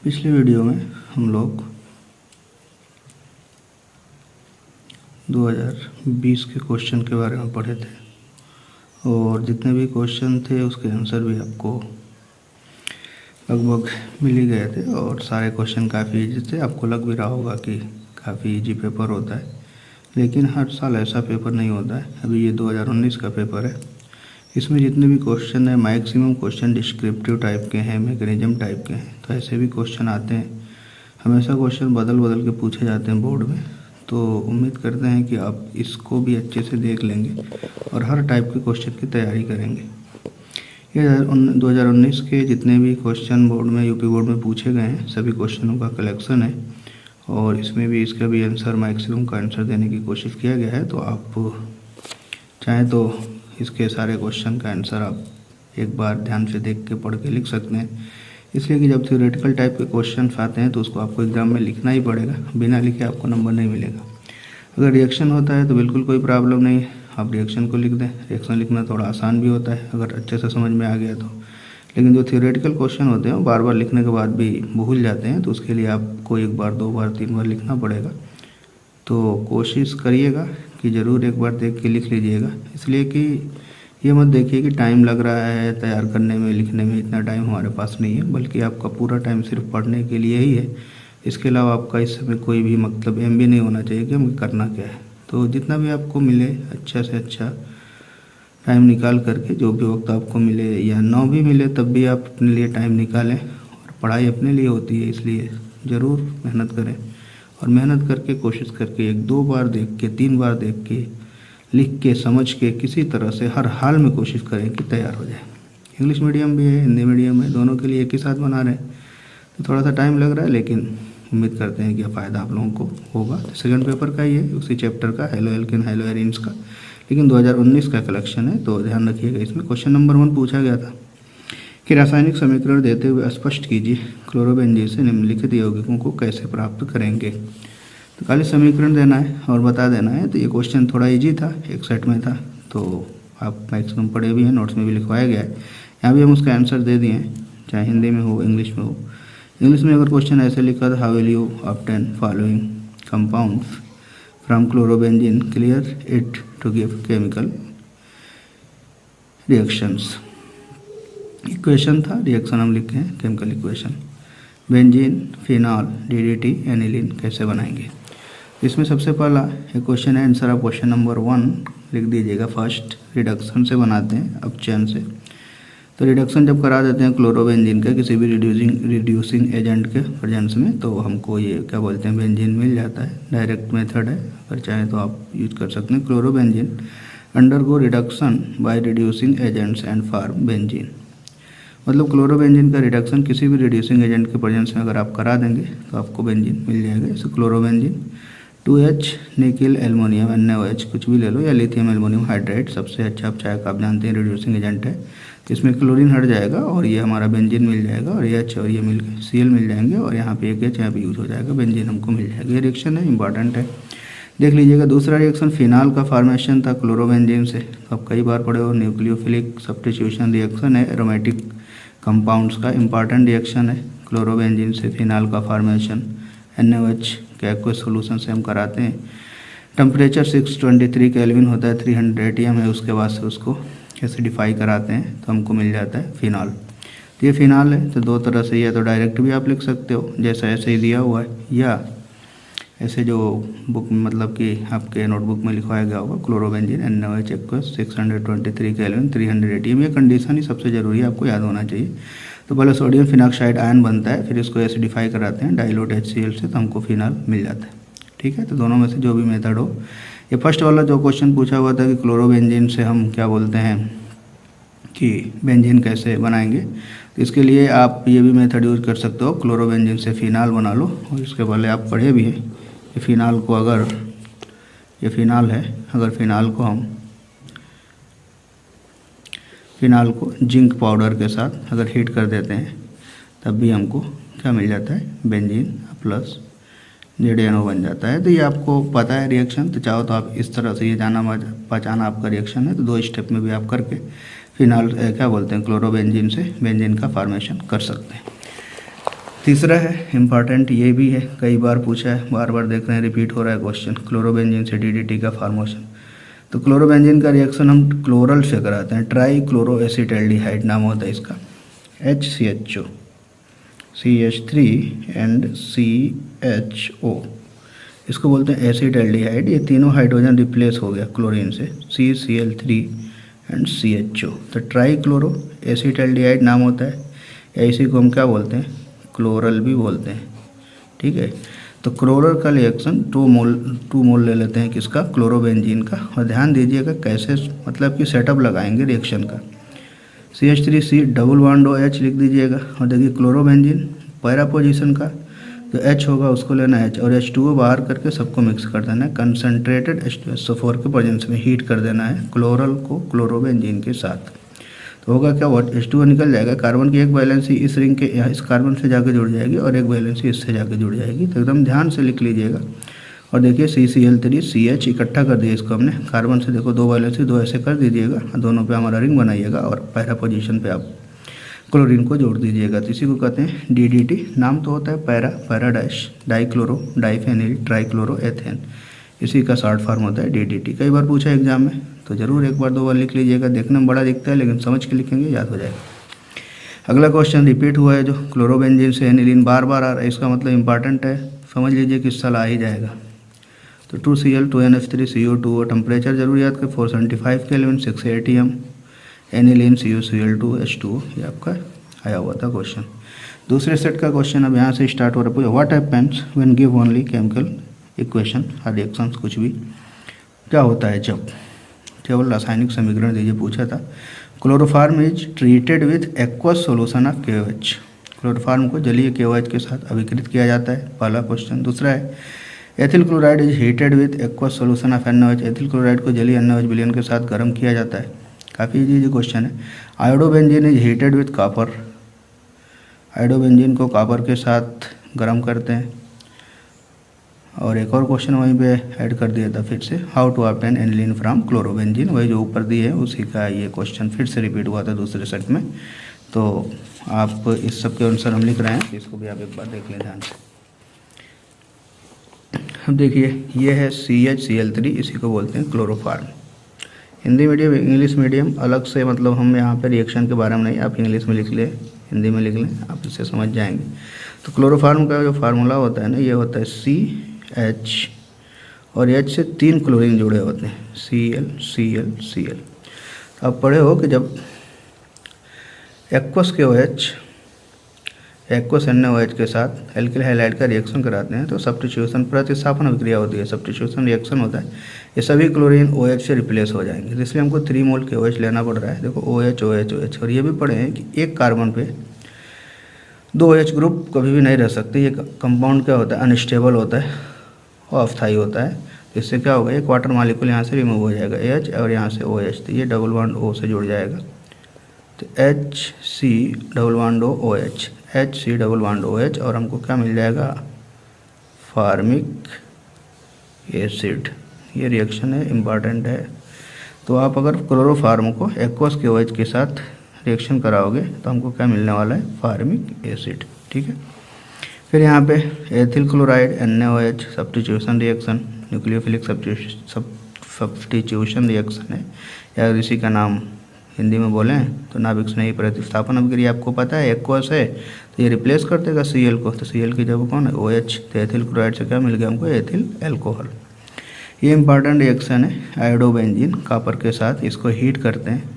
पिछले वीडियो में हम लोग 2020 के क्वेश्चन के बारे में पढ़े थे और जितने भी क्वेश्चन थे उसके आंसर भी आपको लगभग मिल ही गए थे और सारे क्वेश्चन काफ़ी इजी थे। आपको लग भी रहा होगा कि काफ़ी इजी पेपर होता है, लेकिन हर साल ऐसा पेपर नहीं होता है। अभी ये 2019 का पेपर है। इसमें जितने भी क्वेश्चन है मैक्सिमम क्वेश्चन डिस्क्रिप्टिव टाइप के हैं, मैकेनिज्म टाइप के हैं। तो ऐसे भी क्वेश्चन आते हैं, हमेशा क्वेश्चन बदल बदल के पूछे जाते हैं बोर्ड में। तो उम्मीद करते हैं कि आप इसको भी अच्छे से देख लेंगे और हर टाइप के क्वेश्चन की तैयारी करेंगे। ये 2019 के जितने भी क्वेश्चन बोर्ड में यूपी बोर्ड में पूछे गए हैं सभी क्वेश्चनों का कलेक्शन है और इसमें भी इसका भी आंसर मैक्सिमम का आंसर देने की कोशिश किया गया है। तो आप चाहें तो इसके सारे क्वेश्चन का आंसर आप एक बार ध्यान से देख के पढ़ के लिख सकते हैं, इसलिए कि जब थ्योरेटिकल टाइप के क्वेश्चन आते हैं तो उसको आपको एग्ज़ाम में लिखना ही पड़ेगा, बिना लिखे आपको नंबर नहीं मिलेगा। अगर रिएक्शन होता है तो बिल्कुल कोई प्रॉब्लम नहीं है, आप रिएक्शन को लिख दें। रिएक्शन लिखना थोड़ा आसान भी होता है अगर अच्छे से समझ में आ गया तो, लेकिन जो थ्योरेटिकल क्वेश्चन होते हैं वो बार बार लिखने के बाद भी भूल जाते हैं, तो उसके लिए आपको एक बार, दो बार, तीन बार लिखना पड़ेगा। तो कोशिश करिएगा कि ज़रूर एक बार देख के लिख लीजिएगा, इसलिए कि ये मत देखिए कि टाइम लग रहा है तैयार करने में, लिखने में। इतना टाइम हमारे पास नहीं है, बल्कि आपका पूरा टाइम सिर्फ पढ़ने के लिए ही है। इसके अलावा आपका इस समय कोई भी मतलब एम भी नहीं होना चाहिए कि हमें करना क्या है। तो जितना भी आपको मिले अच्छा से अच्छा टाइम निकाल करके, जो भी वक्त आपको मिले या ना भी मिले तब भी आप अपने लिए टाइम निकालें। और पढ़ाई अपने लिए होती है, इसलिए ज़रूर मेहनत करें और मेहनत करके कोशिश करके एक दो बार देख के, तीन बार देख के, लिख के, समझ के, किसी तरह से हर हाल में कोशिश करें कि तैयार हो जाए। इंग्लिश मीडियम भी है, हिंदी मीडियम है, दोनों के लिए एक ही साथ बना रहे हैं तो थोड़ा सा टाइम लग रहा है, लेकिन उम्मीद करते हैं कि फ़ायदा आप लोगों को होगा। तो सेकंड पेपर का ही है, उसी चैप्टर का, हेलो एल्केन हेलो एरीन्स का, लेकिन 2019 का कलेक्शन है। तो ध्यान रखिएगा। इसमें क्वेश्चन नंबर 1 पूछा गया था कि रासायनिक समीकरण देते हुए स्पष्ट कीजिए क्लोरोबेंजीन से निम्नलिखित यौगिकों को कैसे प्राप्त करेंगे। तो खाली समीकरण देना है और बता देना है। तो ये क्वेश्चन थोड़ा इजी था, एक सेट में था, तो आप मैक्सिमम पढ़े भी हैं, नोट्स में भी लिखवाया गया है। यहाँ भी हम उसका आंसर दे दिए हैं, चाहे हिंदी में हो, इंग्लिश में हो। इंग्लिश में अगर क्वेश्चन ऐसे लिखा था, how will you obtain following compounds from chlorobenzene, clear it to give chemical reactions. Equation था, रिएक्शन हम लिखे हैं chemical equation. Benzene, phenol, DDT, aniline कैसे बनाएंगे। इसमें सबसे पहला एक क्वेश्चन है, आंसर आप क्वेश्चन नंबर 1 लिख दीजिएगा। फर्स्ट रिडक्शन से बनाते हैं, अपचयन से। तो रिडक्शन जब करा देते हैं क्लोरोबेंजीन का किसी भी रिड्यूसिंग एजेंट के प्रेजेंस में, तो हमको ये क्या बोलते हैं, बेंजीन मिल जाता है। डायरेक्ट मेथड है, अगर चाहें तो आप यूज कर सकते हैं। Chlorobenzene undergo reduction by reducing agents and form benzene. मतलब क्लोरोबेंजीन का रिडक्शन किसी भी रिड्यूसिंग एजेंट के प्रेजेंस में अगर आप करा देंगे तो आपको बेंजीन मिल जाएगा। जैसे chlorobenzene 2H nickel aluminium NaOH कुछ भी ले लो, या लिथियम एल्युमिनियम हाइड्राइड, सबसे अच्छा आप चाहे आप जानते हैं रिड्यूसिंग एजेंट है। तो इसमें क्लोरीन हट जाएगा और ये हमारा बेंजीन मिल जाएगा, और ये H और ये मिल Cl मिल जाएंगे, और यहाँ पे एक H यहाँ पे यूज हो जाएगा, बेंजीन हमको मिल जाएगा। ये रिएक्शन है, इंपॉर्टेंट है, देख लीजिएगा। दूसरा रिएक्शन फिनाल का फॉर्मेशन था क्लोरोबेंजीन से, तो आप कई बार पढ़े हो। न्यूक्लियोफिलिक सब्स्टिट्यूशन रिएक्शन है एरोमेटिक कंपाउंड्स का, इंपॉर्टेंट रिएक्शन है। क्लोरोबेंजीन से फिनाल का फॉर्मेशन NaOH के एक्वस सोल्यूशन से हम कराते हैं। टेम्परेचर 623 केल्विन होता है, 300 ATM है, उसके बाद से उसको एसिडिफाई कराते हैं तो हमको मिल जाता है फिनाल। तो ये फिनाल है। तो दो तरह से, या तो डायरेक्ट भी आप लिख सकते हो जैसा ऐसे ही दिया हुआ है, या ऐसे जो बुक मतलब कि आपके नोटबुक में लिखवाया गया होगा, chlorobenzene NaOH aqueous 623 kelvin 300 ATM। ये कंडीशन ही सबसे ज़रूरी है, आपको याद होना चाहिए। तो पहले सोडियम फिनॉक्साइड आयन बनता है, फिर इसको एसिडिफाई कराते हैं डाइल्यूट HCl से, तो हमको फिनाल मिल जाता है। ठीक है, तो दोनों में से जो भी मेथड हो। ये फर्स्ट वाला जो क्वेश्चन पूछा हुआ था कि क्लोरोबेंजीन से हम क्या बोलते हैं कि बेंजीन कैसे बनाएंगे, तो इसके लिए आप ये भी मेथड यूज कर सकते हो। क्लोरोबेंजीन से फिनाल बना लो, और इसके पहले आप पढ़े भी हैं कि फिनाल को, अगर ये फिनाल है, अगर फिनाल को जिंक पाउडर के साथ अगर हीट कर देते हैं तब भी हमको क्या मिल जाता है, बेंजीन प्लस ZnO बन जाता है। तो ये आपको पता है रिएक्शन, तो चाहो तो आप इस तरह से, ये जाना पहचाना आपका रिएक्शन है, तो 2 स्टेप में भी आप करके फिनाल क्या बोलते हैं क्लोरोबेंजीन से बेंजीन का फॉर्मेशन कर सकते हैं। तीसरा है इम्पॉर्टेंट, ये भी है, कई बार पूछा है, बार बार देख रहे हैं रिपीट हो रहा है क्वेश्चन, क्लोरोबेंजीन से डीडीटी का फॉर्मेशन। तो क्लोरोबेंजीन का रिएक्शन हम क्लोरल से कराते हैं, ट्राई क्लोरो एसिटल्डिहाइड नाम होता है इसका, HCHO CH3 एंड CHO, इसको बोलते हैं एसिटल्डिहाइड। ये तीनों हाइड्रोजन रिप्लेस हो गया क्लोरीन से, CCl3 एंड CHO। तो ट्राई क्लोरो एसिटल्डिहाइड नाम होता है, या इसी को हम क्या बोलते हैं, क्लोरल भी बोलते हैं, ठीक है। तो क्लोरल का रिएक्शन 2 मोल ले लेते हैं किसका, क्लोरोबेंजीन का। और ध्यान दीजिएगा कैसे मतलब कि सेटअप लगाएंगे रिएक्शन का, CH3C डबल बॉन्ड OH लिख दीजिएगा। और देखिए क्लोरोबेंजीन पैरा पोजीशन का जो H होगा उसको लेना H, और H2O बाहर करके सबको मिक्स कर देना है, कंसनट्रेटेड H2SO4 के प्रेजेंस में हीट कर देना है क्लोरल को क्लोरोबेंजीन के साथ। तो होगा क्या, H2O निकल जाएगा, कार्बन की एक वैलेंसी इस रिंग के यहाँ इस कार्बन से जाके जुड़ जाएगी और एक वैलेंसी इससे जाके जुड़ जाएगी। तो एकदम ध्यान से लिख लीजिएगा। और देखिए CCl3 CH इकट्ठा कर दिया इसको हमने, कार्बन से देखो 2 वैलेंसी 2 ऐसे कर दीजिएगा, दोनों पे हमारा रिंग बनाइएगा और पहला पोजीशन पे आप क्लोरीन को जोड़ दीजिएगा। तो इसी को कहते हैं DDT। नाम तो होता है para dash dichloro diphenyl trichloro ethane, इसी का शॉर्ट फॉर्म होता है DDT। कई बार पूछा एग्जाम में, तो ज़रूर एक बार 2 बार लिख लीजिएगा, देखने में बड़ा दिखता है लेकिन समझ के लिखेंगे याद हो जाएगा। अगला क्वेश्चन रिपीट हुआ है जो क्लोरोबेंजीन से एनिलीन बार बार आ रहा है, इसका मतलब इंपॉर्टेंट है, समझ लीजिए किस साल आ ही जाएगा। तो 2Cl 2NH3 CO2, टेम्परेचर जरूर याद कर 475 kelvin 6 ATM, aniline CuCl2 H2O, ये आपका आया हुआ था क्वेश्चन। दूसरे सेट का क्वेश्चन अब यहाँ से स्टार्ट हो रहा है। What happens when give only chemical equation और रिएक्शंस, कुछ भी क्या होता है जब केवल रासायनिक समीकरण दीजिए, पूछा था। Chloroform is treated with aqueous solution of KOH, chloroform को जलीय KOH के साथ अभिकृत किया जाता है, पहला क्वेश्चन। दूसरा है ethyl chloride is heated with aqueous solution of NaOH, ethyl chloride को जलीय NaOH विलयन के साथ गर्म किया जाता है, काफ़ी इजी क्वेश्चन है। Iodobenzene is heated with copper, iodobenzene को कॉपर के साथ गर्म करते हैं। और एक और क्वेश्चन वहीं पे ऐड कर दिया था फिर से, how to obtain aniline from chlorobenzene, वही जो ऊपर दिए है उसी का ये क्वेश्चन फिर से रिपीट हुआ था दूसरे सेट में। तो आप इस सब के आंसर हम लिख रहे हैं, इसको भी आप एक बार देख लें ध्यान से। अब देखिए ये है CHCl3, इसी को बोलते हैं chloroform. Hindi medium English medium अलग से, मतलब हम यहाँ पे रिएक्शन के बारे में नहीं, आप इंग्लिश में लिख लें हिंदी में लिख लें, आप इससे समझ जाएंगे। तो क्लोरोफार्म का जो फार्मूला होता है ना, ये होता है CH और H से 3 क्लोरीन जुड़े होते हैं, Cl। आप पढ़े हो कि जब एक्वस KOH एक्वस NaOH के साथ एल्किल हैलाइड का रिएक्शन कराते हैं तो सब्स्टिट्यूशन प्रतिस्थापन अभिक्रिया होती है, सब्स्टिट्यूशन रिएक्शन होता है। ये सभी क्लोरीन OH से रिप्लेस हो जाएंगे, तो इसलिए हमको 3 मोल KOH लेना पड़ रहा है। देखो OH OH OH, और ये भी पढ़े हैं कि एक कार्बन पे 2 OH ग्रुप कभी भी नहीं रह सकते। ये कंपाउंड क्या होता है, अनस्टेबल होता है, अस्थायी होता है। इससे क्या होगा, एक वाटर मॉलिक्यूल यहाँ से रिमूव हो जाएगा H, और यहाँ से OH, तो ये डबल बॉन्ड O से जुड़ जाएगा, तो HC double bond OH, HC double bond OH, और हमको क्या मिल जाएगा, फार्मिक एसिड। ये रिएक्शन है, इम्पॉर्टेंट है। तो आप अगर क्लोरोफार्म को एक्वस KOH के साथ रिएक्शन कराओगे तो हमको क्या मिलने वाला है, फार्मिक एसिड, ठीक है। फिर यहाँ पे ethyl chloride NaOH substitution reaction, nucleophilic substitution reaction है, या इसी का नाम हिंदी में बोलें तो नाभिक स्नेही प्रतिस्थापन अभिक्रिया। आपको पता है एक्वस है तो ये रिप्लेस कर देगा Cl को, तो Cl की जगह कौन है, OH, तो एथिल क्लोराइड से क्या मिल गया हमको, एथिल एल्कोहल। ये इंपॉर्टेंट रिएक्शन है। आयोडोबेंजीन कॉपर के साथ इसको हीट करते हैं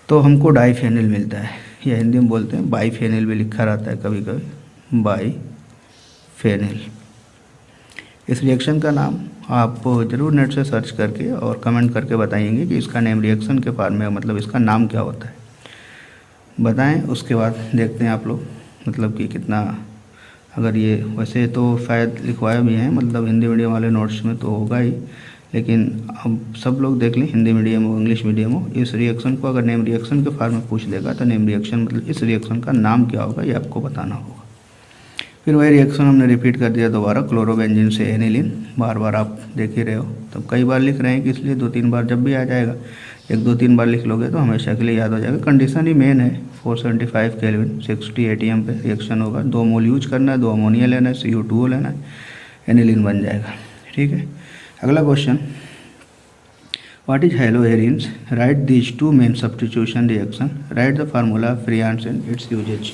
तो हमको डाइफेनिल मिलता है, या हिंदी में बोलते हैं बाईफेनिल भी लिखा रहता है कभी कभी, बाईफेनिल। इस रिएक्शन का नाम आप ज़रूर नेट से सर्च करके और कमेंट करके बताएंगे कि इसका नेम रिएक्शन के फॉर्म में, मतलब इसका नाम क्या होता है, बताएं। उसके बाद देखते हैं आप लोग मतलब कि कितना, अगर ये वैसे तो शायद लिखवाया भी है, मतलब हिंदी मीडियम वाले नोट्स में तो होगा ही, लेकिन अब सब लोग देख लें, हिंदी मीडियम हो इंग्लिश मीडियम हो, इस रिएक्शन को अगर नेम रिएक्शन के फॉर्म में पूछ देगा तो नेम रिएक्शन मतलब इस रिएक्शन का नाम क्या होगा ये आपको बताना होगा। फिर वही रिएक्शन हमने रिपीट कर दिया दोबारा, क्लोरोबेंजीन से एनिलीन, बार बार आप देख ही रहे हो, तब कई बार लिख रहे हैं कि इसलिए 2-3 बार जब भी आ जाएगा 1 2 3 बार लिख लोगे तो हमेशा के लिए याद हो जाएगा। कंडीशन ही मेन है। 475 केल्विन 60 ATM पे रिएक्शन होगा, 2 मोल यूज करना है, 2 अमोनिया लेना है, CO2 लेना है, एनिलीन बन जाएगा। ठीक है, अगला question, what is haloarenes, write these two main substitution reaction, write the formula freons and its uses.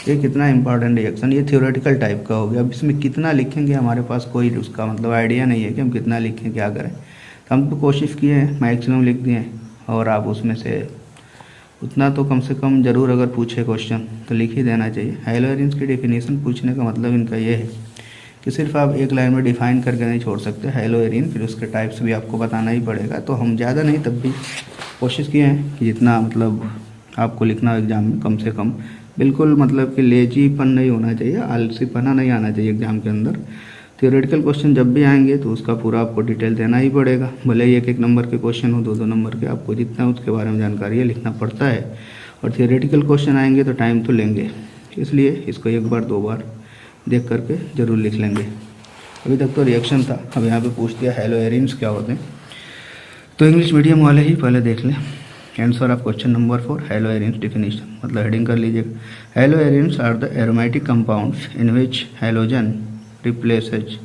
ये कितना इंपॉर्टेंट रिएक्शन, ये थ्योरेटिकल टाइप का हो गया। अब इसमें कितना लिखेंगे हमारे पास कोई उसका मतलब आइडिया नहीं है कि हम कितना लिखें क्या करें। तो हम तो कोशिश किए हैं, मैक्सिमम लिख दिए हैं, और आप उसमें से उतना तो कम से कम ज़रूर अगर पूछे क्वेश्चन तो लिख ही देना चाहिए। हेलोएरिन्स की डेफिनेशन पूछने का मतलब इनका ये है कि सिर्फ आप एक लाइन में डिफाइन करके नहीं छोड़ सकते हेलोएरिन, फिर उसके टाइप्स भी आपको बताना ही पड़ेगा। तो हम ज़्यादा नहीं तब भी कोशिश किए हैं कि जितना मतलब आपको लिखना हो एग्ज़ाम में कम से कम, बिल्कुल मतलब कि लेजीपन नहीं होना चाहिए, आलसीपना नहीं आना चाहिए एग्ज़ाम के अंदर। थ्योरेटिकल क्वेश्चन जब भी आएंगे तो उसका पूरा आपको डिटेल देना ही पड़ेगा, भले ही 1 1 नंबर के क्वेश्चन हो, 2 2 नंबर के, आपको जितना उसके बारे में जानकारी है लिखना पड़ता है। और थियोरेटिकल क्वेश्चन आएंगे तो टाइम तो लेंगे, इसलिए इसको 1 बार 2 बार देख करके ज़रूर लिख लेंगे। अभी तक तो रिएक्शन था, अब यहाँ पे पूछ दिया हेलोएरिन्स क्या होते हैं, तो इंग्लिश मीडियम वाले ही पहले देख लें। Answer of question number 4, haloarenes definition, मतलब हेडिंग कर लीजिएगा। Haloarenes are the aromatic compounds in which halogen replaces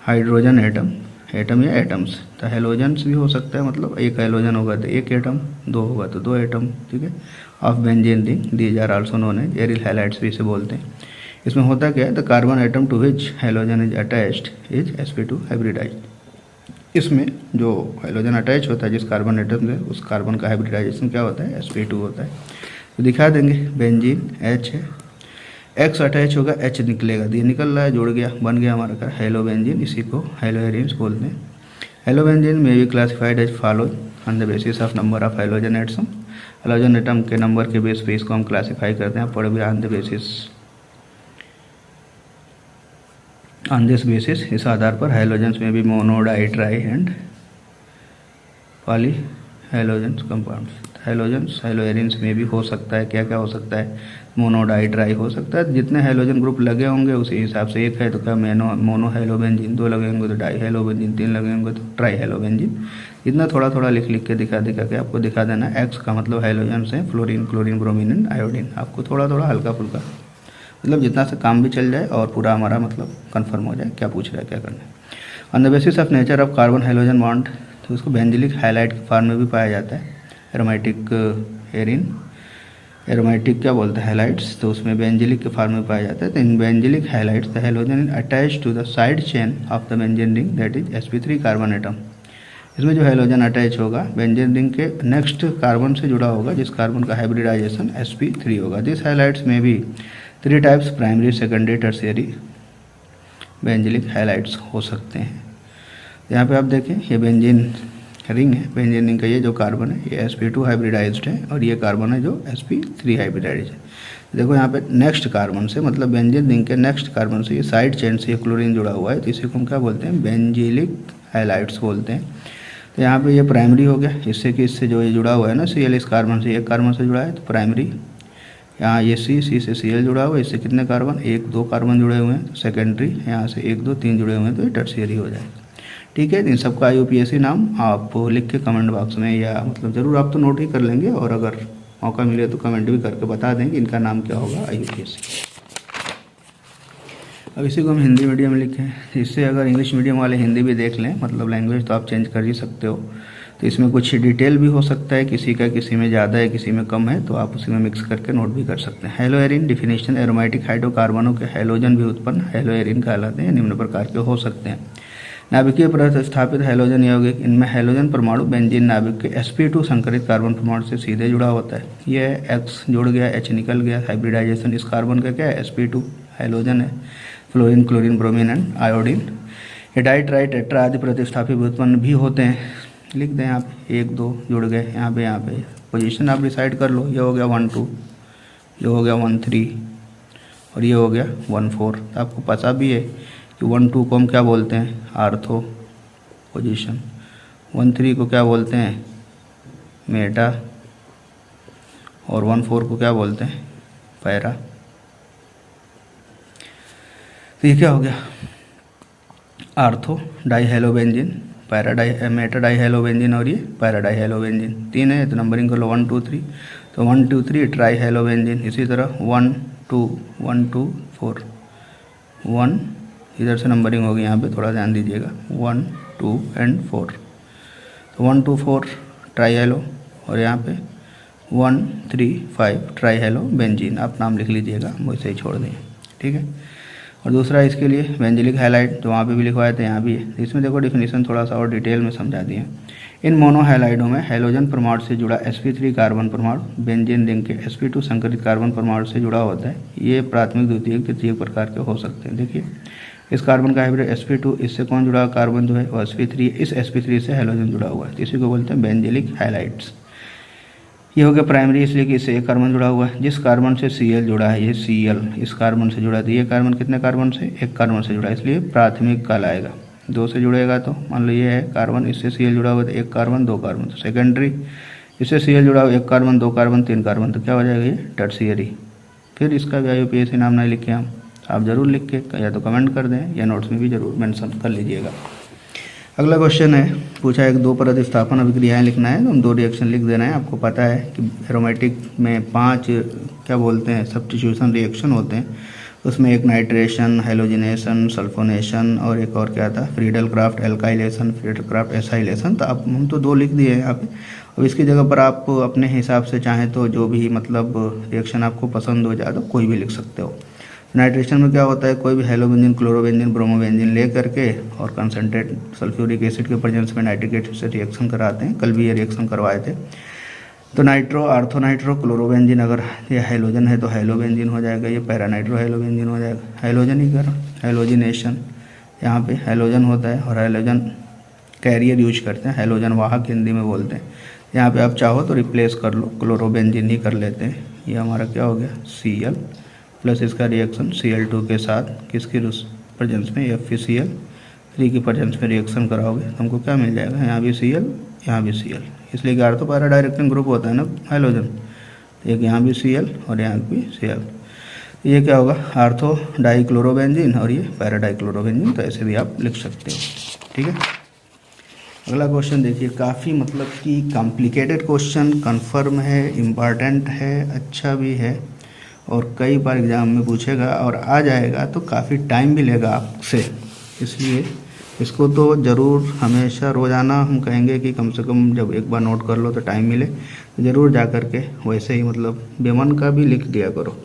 hydrogen atom या एटम्स। तो हेलोजन्स भी हो सकता है, मतलब एक हेलोजन होगा तो एक एटम, 2 होगा तो 2 एटम। ठीक है, of benzene ring, these are also known as aryl halides भी इसे बोलते हैं। इसमें होता क्या है, the carbon atom to which halogen is attached is sp2 hybridised. इसमें जो हेलोजन अटैच होता है जिस कार्बन एटम से, उस कार्बन का हाइब्रिडाइजेशन क्या होता है, sp2 होता है। तो दिखा देंगे, बेंजीन H है, X अटैच होगा, H निकलेगा, ये निकल रहा है, जुड़ गया, बन गया हमारा का हेलो बेंजीन, इसी को हेलोएरिन्स बोलते हैं। Halo benzene may be classified as follow on the basis of number of halogen atom. Halogen atom के नंबर के बेस पे इसको हम क्लासीफाई करते हैं, पढ़ भी on the basis, on this basis, इस आधार पर हेलोजेंस में भी mono, di, tri and poly halogens compounds. Halogens haloarenes में भी हो सकता है, क्या क्या हो सकता है, मोनो, डाई, ट्राई हो सकता है। जितने हेलोजन ग्रुप लगे होंगे उसी हिसाब से, एक है तो क्या मोनो हेलोबेंजीन, 2 लगे होंगे तो डाई हेलोबेंजीन, 3 लगे होंगे तो ट्राई हेलोबेंजीन। इतना थोड़ा थोड़ा लिख लिख के दिखा के आपको दिखा देना। एक्स का मतलब हेलोजेंस है, fluorine, chlorine, bromine and iodine. आपको थोड़ा थोड़ा हल्का फुल्का, मतलब जितना से काम भी चल जाए और पूरा हमारा मतलब कंफर्म हो जाए क्या पूछ रहा है, क्या करना है। On the basis of nature of carbon halogen bond, तो उसको बेंजिलिक हाइलाइट के फॉर्म में भी पाया जाता है। एरोमेटिक एरिन, एरोमेटिक क्या बोलते हैं, हाइलाइट्स, तो उसमें बेंजिलिक के फॉर्म में पाया जाता है। तो इन benzylic halides the halogen attached to the side chain of the benzene ring, that is sp3 carbon atom. इसमें जो हेलोजन अटैच होगा बेंजीन रिंग के नेक्स्ट कार्बन से जुड़ा होगा, जिस कार्बन का हाइब्रिडाइजेशन sp3 होगा। दिस हाइलाइट्स में भी 3 types, primary, secondary, tertiary benzylic highlights हो सकते हैं। यहाँ पे आप देखें, ये बेंजीन रिंग है, बेंजीन रिंग का ये जो कार्बन है ये sp2 हाइब्रिडाइज्ड है, और ये कार्बन है जो sp3 हाइब्रिडाइज्ड है। देखो यहाँ पे नेक्स्ट कार्बन से, मतलब बेंजीन रिंग के नेक्स्ट कार्बन से, ये साइड चेन से ये क्लोरीन जुड़ा हुआ है, तो इसी को हम क्या बोलते हैं, बेंजिलिक हाइलाइट्स बोलते हैं। तो यहाँ पे ये प्राइमरी हो गया, इससे कि इससे जो ये जुड़ा हुआ है ना Cl, इस कार्बन से, एक कार्बन से जुड़ा है तो प्राइमरी। यहाँ ये C से Cl जुड़ा हुआ है, इससे कितने कार्बन, 1 2 कार्बन जुड़े हुए हैं, तो सेकेंडरी। यहाँ से 1 2 3 जुड़े हुए हैं तो ये टर्शियरी हो जाएगा। ठीक है, इन सबका IUPAC नाम आप लिख के कमेंट बॉक्स में, या मतलब ज़रूर आप तो नोट ही कर लेंगे, और अगर मौका मिले तो कमेंट भी करके बता दें कि इनका नाम क्या होगा IUPAC। अब इसी को हम हिंदी मीडियम लिखें, इससे अगर इंग्लिश मीडियम वाले हिंदी भी देख लें, मतलब लैंग्वेज तो आप चेंज कर ही सकते हो, तो इसमें कुछ डिटेल भी हो सकता है, किसी का किसी में ज़्यादा है, किसी में कम है, तो आप उसी में मिक्स करके नोट भी कर सकते हैं। हेलोएरिन डिफिनेशन, एरोमेटिक हाइड्रोकार्बनों के हेलोजन भी उत्पन्न हेलोएरिन कहलाते हैं, निम्न प्रकार के हो सकते हैं। नाभिकीय प्रतिस्थापित हेलोजन यौगिक, इनमें हेलोजन परमाणु बेंजीन नाभिक के sp2 संकरित कार्बन परमाणु से सीधे जुड़ा होता है। यह X जुड़ गया, H निकल गया, हाइब्रिडाइजेशन इस कार्बन का क्या है, sp2 हेलोजन है, fluorine, chlorine, bromine and iodine. ये डाई, ट्राई, टेट्रा आदि प्रतिस्थापित उत्पन्न भी होते हैं। लिख दें यहाँ पे 1 2 जुड़ गए, यहाँ पे पोजीशन आप डिसाइड कर लो, ये हो गया 1 2, ये हो गया 1 3, और ये हो गया 1 4। तो आपको पता भी है कि 1 2 को हम क्या बोलते हैं, आर्थो पोजीशन, 1 3 को क्या बोलते हैं, मेटा, और 1 4 को क्या बोलते हैं, पैरा। तो ये क्या हो गया, आर्थो डाई हेलोबेंजीन मेटाडाइहेलोबेंजीन और ये पैराडाइहेलोबेंजीन। 3 है तो नंबरिंग कर लो 1 2 3, तो 1 2 3 ट्राईहेलोबेंजीन। इसी तरह 1 2 1 2 4 1, इधर से नंबरिंग होगी, यहाँ पे थोड़ा ध्यान दीजिएगा, 1 2 एंड 4, तो 1 2 4 ट्राईहेलो, और यहाँ पे 1 3 5 ट्राईहेलोबेंजीन। आप नाम लिख लीजिएगा, हम वैसे ही छोड़ दें, ठीक है। और दूसरा इसके लिए बेंजिलिक हैलाइड, तो वहाँ पे भी लिखवाए थे, यहाँ भी है। इसमें देखो डिफिनीशन थोड़ा सा और डिटेल में समझा दिए। इन मोनोहैलाइडों में हैलोजन परमाणु से जुड़ा sp3 कार्बन परमाणु बेंजीन रिंग के sp2 संकरित कार्बन परमाणु से जुड़ा होता है। ये प्राथमिक, द्वितीयक, तृतीयक प्रकार के हो सकते हैं। देखिए इस कार्बन का हाइब्रिड sp2, इससे कौन जुड़ा कार्बन जो है वो sp3, इस sp3 से हैलोजन जुड़ा हुआ है, इसी को बोलते हैं बेंजिलिक हैलाइड्स। ये हो गया प्राइमरी, इसलिए कि इससे एक कार्बन जुड़ा हुआ है। जिस कार्बन से Cl जुड़ा है, ये Cl इस कार्बन से जुड़ा है, तो ये कार्बन कितने कार्बन से, एक कार्बन से जुड़ा है, इसलिए प्राथमिक कहलाएगा। 2 से जुड़ेगा तो मान लो ये है कार्बन, इससे Cl जुड़ा हुआ है, तो एक कार्बन 2 कार्बन, तो सेकेंडरी। इससे Cl जुड़ा हुआ 1 कार्बन 2 कार्बन 3 कार्बन, तो क्या हो जाएगा, ये टर्शियरी। फिर इसका भी IUPAC नाम नहीं लिखे हम, आप ज़रूर लिख के या तो कमेंट कर दें या नोट्स में भी ज़रूर मेंशन कर लीजिएगा। अगला क्वेश्चन है, पूछा है 2 प्रतिस्थापन अभिक्रियाएं लिखना है, तो हम 2 रिएक्शन लिख देना है। आपको पता है कि एरोमेटिक में 5 क्या बोलते हैं सब्स्टिट्यूशन रिएक्शन होते हैं, उसमें एक नाइट्रेशन, हेलोजिनेशन, सल्फोनेशन और एक और क्या था, Friedel craft alkylation, Friedel Crafts acylation. तो अब हम तो 2 लिख दिए हैं यहाँ पे। अब इसकी जगह पर आप अपने हिसाब से चाहें तो जो भी मतलब रिएक्शन आपको पसंद हो जाए तो कोई भी लिख सकते हो। नाइट्रेशन में क्या होता है, कोई भी हेलोबेंजीन, क्लोरोबेंजीन, ब्रोमोबेंजीन ले करके और कंसनट्रेट सल्फ्यूरिक एसिड के प्रेजेंस में नाइट्रिक एसिड से रिएक्शन कराते हैं। कल भी ये रिएक्शन करवाए थे। तो नाइट्रो, आर्थोनाइट्रो, क्लोरोबेंजीन, अगर ये हेलोजन है तो हेलोबेंजीन हो जाएगा, ये पैरानाइट्रो हेलोबेंजीन हो जाएगा। हेलोजन ही कर, हेलोजिनेशन, यहाँ पे हेलोजन होता है और हेलोजन कैरियर यूज करते हैं, हेलोजन वाहक हिंदी में बोलते हैं। यहाँ पे आप चाहो तो रिप्लेस कर लो, क्लोरोबेंजीन ही कर लेते हैं। ये हमारा क्या हो गया, Cl प्लस इसका रिएक्शन Cl2 के साथ किसकी प्रेजेंस में, FeCl3 की प्रेजेंस में रिएक्शन कराओगे तो हमको क्या मिल जाएगा, यहाँ भी Cl, यहाँ भी Cl, इसलिए कि आर्थो पैरा डायरेक्टिंग ग्रुप होता है ना हाइड्रोजन, एक यहाँ भी Cl और यहाँ भी Cl। ये क्या होगा, आर्थो डाइक्लोरोबेंजीन और ये पैरा डाइक्लोरोबेंजीन, तो ऐसे भी आप लिख सकते हो, ठीक है। अगला क्वेश्चन देखिए, काफ़ी मतलब कि कॉम्प्लिकेटेड क्वेश्चन, कन्फर्म है, इम्पॉर्टेंट है, अच्छा भी है और कई बार एग्ज़ाम में पूछेगा और आ जाएगा तो काफ़ी टाइम भी लेगा आपसे, इसलिए इसको तो ज़रूर हमेशा रोज़ाना हम कहेंगे कि कम से कम जब एक बार नोट कर लो तो टाइम मिले तो ज़रूर जा कर के वैसे ही मतलब बेमन का भी लिख दिया करो।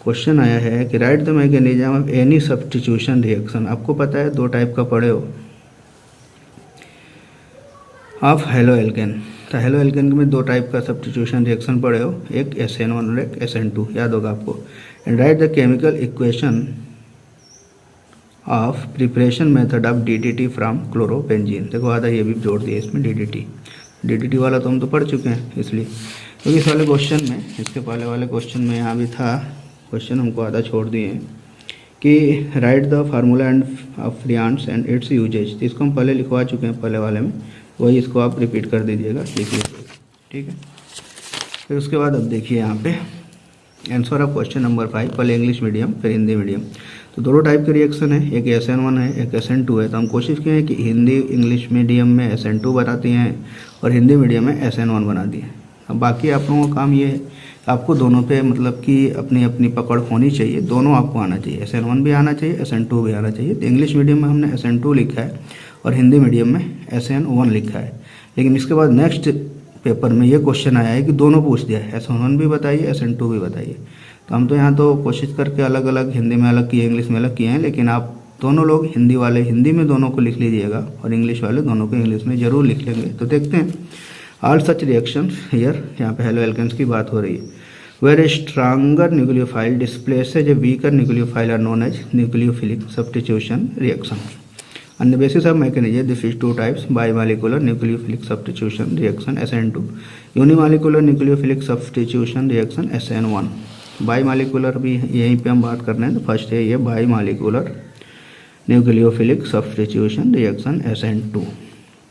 क्वेश्चन आया है कि write the mechanism of any substitution reaction. आपको पता है 2 टाइप का पढ़े हो ऑफ हेलो एल्केन, तो हेलो एल्केन में 2 टाइप का सब्स्टिट्यूशन रिएक्शन पढ़े हो, एक SN1 और एक SN2, याद होगा आपको। And right the chemical equation of preparation method of DDT from chlorobenzene. देखो आधा ये भी जोड़ दिया इसमें DDT वाला तो हम तो पढ़ चुके हैं, इसलिए क्योंकि इस वाले क्वेश्चन में, इसके पहले वाले क्वेश्चन में यहाँ भी था क्वेश्चन, हमको आधा छोड़ दिए हैं कि write the formula and of freons and its uses. तो इसको हम पहले लिखवा चुके हैं पहले वाले में, वही इसको आप रिपीट कर दीजिएगा, लिख लीजिएगा, ठीक है। फिर उसके बाद अब देखिए यहाँ पे आंसर ऑफ क्वेश्चन नंबर 5, पहले इंग्लिश मीडियम फिर हिंदी मीडियम। तो 2 टाइप के रिएक्शन है, एक SN1 है, एक SN2 है। तो हम कोशिश किए हैं कि हिंदी इंग्लिश मीडियम में SN2 बनाती हैं और हिंदी मीडियम में SN1 बना दी है। अब बाकी आप लोगों का काम ये है, आपको दोनों पे मतलब कि अपनी अपनी पकड़ होनी चाहिए, दोनों आपको आना चाहिए, SN1 भी आना चाहिए, SN2 भी आना चाहिए। तो इंग्लिश मीडियम में हमने SN2 लिखा है और हिंदी मीडियम में SN1 लिखा है। लेकिन इसके बाद नेक्स्ट पेपर में ये क्वेश्चन आया है कि दोनों पूछ दिया है, SN1 भी बताइए, SN2 भी बताइए। तो हम तो यहाँ तो कोशिश करके अलग अलग, हिंदी में अलग किए, इंग्लिश में अलग किए हैं, लेकिन आप दोनों लोग हिंदी वाले हिंदी में दोनों को लिख लीजिएगा और इंग्लिश वाले दोनों को इंग्लिश में ज़रूर लिख लेंगे। तो देखते हैं ऑल सच रिएक्शन हियर, यहाँ पे हेलो एल्केन्स की बात हो रही है। Where a stronger nucleophile displaces a weaker nucleophile are known as nucleophilic substitution reaction. On the basis of mechanism, this is 2 types: bimolecular nucleophilic substitution reaction SN2, unimolecular nucleophilic substitution reaction SN1। बाईमालिकुलर भी यहीं पे हम बात कर रहे हैं। तो first है ये बाईमालिकुलर न्यूक्लियोफिलिक सब्स्टिट्यूशन रिएक्शन SN2।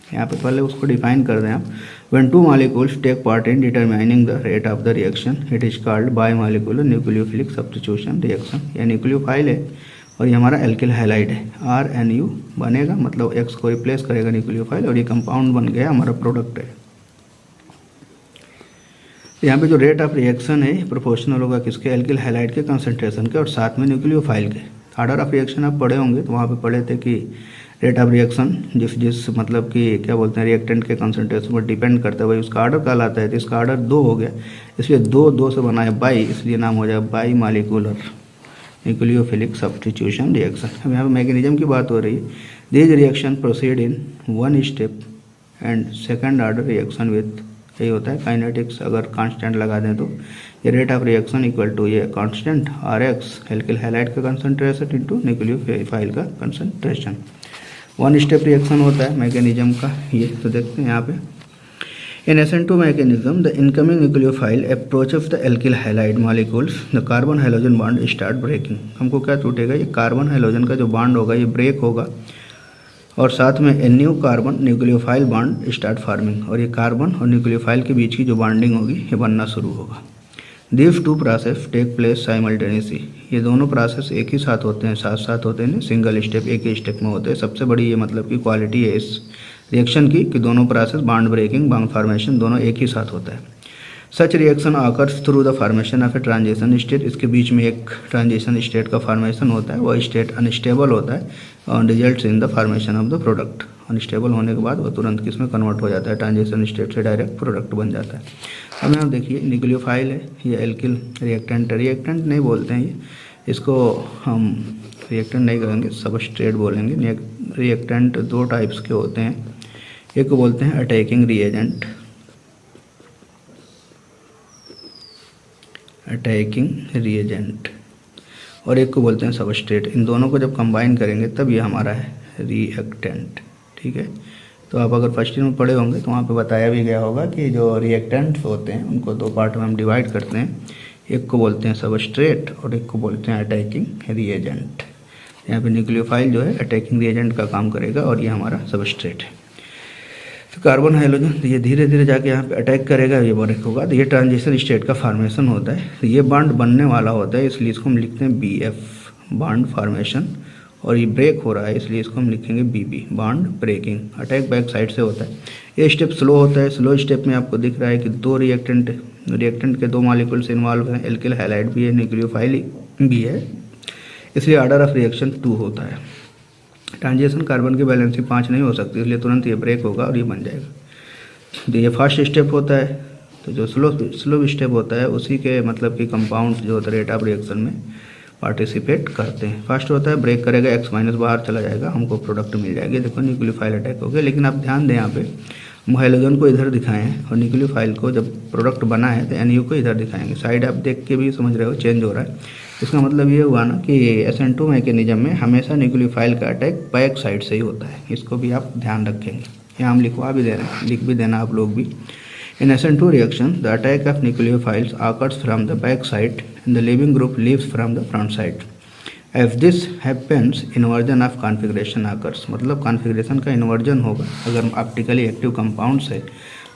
यहाँ पे पहले उसको डिफाइन कर दें आप। When 2 molecules take part in determining the rate of the reaction, it is called bimolecular nucleophilic substitution reaction। यह न्यूक्लियोफाइल है और ये हमारा एल्किल हैलाइड है, RNU बनेगा, मतलब X को रिप्लेस करेगा न्यूक्लियोफाइल और ये कंपाउंड बन गया, हमारा प्रोडक्ट है। यहाँ पे जो रेट ऑफ रिएक्शन है प्रोपोर्शनल होगा किसके, एल्किल हैलाइड के कंसंट्रेशन के और साथ में न्यूक्लियोफाइल के। ऑर्डर ऑफ रिएक्शन आप पढ़े होंगे तो वहाँ पे पढ़े थे कि रेट ऑफ रिएक्शन जिस मतलब कि क्या बोलते हैं रिएक्टेंट के कंसंट्रेशन पर डिपेंड करता है, वही उसका ऑर्डर कहलाता है। तो इसका ऑर्डर 2 हो गया, इसलिए 2 से बना है बाई, इसलिए नाम हो जाएगा by molecular nucleophilic substitution reaction. अब यहाँ पे मैकेनिज्म की बात हो रही है। This reaction proceed in 1 step and second order reaction with, यही होता है काइनेटिक्स। अगर कांस्टेंट लगा दें तो ये rate of reaction equal to ये कांस्टेंट RX एल्किल हैलाइड का कंसंट्रेशन इनटू न्यूक्लियोफाइल का कंसंट्रेशन। 1 स्टेप रिएक्शन होता है मैकेनिज्म का ये। तो देखते हैं यहाँ पे, इन SN2 mechanism, the incoming nucleophile approaches the alkyl halide molecules, the carbon halogen bond start breaking। हमको क्या टूटेगा, ये कार्बन हाइड्रोजन का जो बॉन्ड होगा ये ब्रेक होगा और साथ में NU carbon nucleophile bond start farming, और ये कार्बन और न्यूक्लियोफाइल के बीच की जो बॉन्डिंग होगी ये बनना शुरू होगा। This 2 process take place simultaneously, ये दोनों प्रोसेस एक ही साथ होते हैं, साथ साथ होते हैं, सिंगल स्टेप एक ही स्टेप में होते हैं। सबसे बड़ी ये मतलब की क्वालिटी है इस रिएक्शन की कि दोनों process bond breaking bond formation दोनों एक ही साथ होता है। Such reaction occurs through the formation of a transition state, इसके बीच में एक ट्रांजिशन स्टेट का फॉर्मेशन होता है, वह स्टेट अनस्टेबल होता है और results in the formation of the product. Unstable होने के बाद वो तुरंत किस में कन्वर्ट हो जाता है, ट्रांजिशन स्टेट से डायरेक्ट प्रोडक्ट बन जाता है। अब यहाँ देखिए न्यूक्लियोफाइल है, ये एल्किल रिएक्टेंट, रिएक्टेंट नहीं बोलते हैं ये, इसको हम रिएक्टेंट नहीं करेंगे, सबस्ट्रेट बोलेंगे। रिएक्टेंट 2 टाइप्स के होते हैं, एक को बोलते हैं अटैकिंग रिएजेंट, और एक को बोलते हैं सबस्ट्रेट। इन दोनों को जब कंबाइन करेंगे तब ये हमारा है रिएक्टेंट, ठीक है। तो आप अगर फर्स्ट ईयर में पढ़े होंगे तो वहाँ पे बताया भी गया होगा कि जो रिएक्टेंट होते हैं उनको 2 पार्ट में हम डिवाइड करते हैं, एक को बोलते हैं सबस्ट्रेट और एक को बोलते हैं अटैकिंग रिएजेंट। यहाँ पे न्यूक्लियोफाइल जो है अटैकिंग रिएजेंट का काम करेगा और ये हमारा सबस्ट्रेट है। तो कार्बन हाइड्रोजन ये धीरे धीरे जाके यहाँ पे अटैक करेगा, ये ब्रेक होगा, तो ये ट्रांजिशन स्टेट का फॉर्मेशन होता है। तो ये बॉन्ड बनने वाला होता है, इसलिए इसको हम लिखते हैं BF बॉन्ड फॉर्मेशन, और ये ब्रेक हो रहा है इसलिए इसको हम लिखेंगे BB bond breaking. Attack back side से होता है। ये स्टेप स्लो होता है। स्लो स्टेप में आपको दिख रहा है कि 2 रिएक्टेंट के 2 मॉलिक्यूल्स इन्वॉल्व हैं, एल्किल हैलाइड भी है, न्यूक्लियोफाइल भी है, इसलिए ऑर्डर ऑफ रिएक्शन 2 होता है। ट्रांजिशन कार्बन की वैलेंसी 5 नहीं हो सकती, इसलिए तुरंत ये ब्रेक होगा और ये बन जाएगा। तो ये फर्स्ट स्टेप होता है। तो जो स्लो स्टेप होता है उसी के मतलब कि कंपाउंड जो होता है रेट ऑफ रिएक्शन में पार्टिसिपेट करते हैं। फर्स्ट होता है ब्रेक करेगा, X- बाहर चला जाएगा, हमको प्रोडक्ट मिल जाएगी। देखो न्यूक्लियोफाइल अटैक हो गया, लेकिन आप ध्यान दें यहाँ पे हम हाइड्रोजन को इधर दिखाएं हैं और न्यूक्लियोफाइल को जब प्रोडक्ट बना है तो NU को इधर दिखाएंगे। साइड आप देख के भी समझ रहे हो चेंज हो रहा है। इसका मतलब ये हुआ ना कि SN2 मैकेनिज्म में हमेशा न्यूक्लियोफाइल का अटैक बैक साइड से ही होता है। इसको भी आप ध्यान रखेंगे, यहाँ हम लिखवा भी दे रहे हैं, लिख भी देना आप लोग भी। In SN2 reaction, the attack of nucleophiles occurs from the back side and the leaving group leaves from the front side. If this happens, inversion of configuration occurs। मतलब कॉन्फ़िगरेशन का इन्वर्जन होगा। अगर ऑप्टिकली एक्टिव कंपाउंड्स है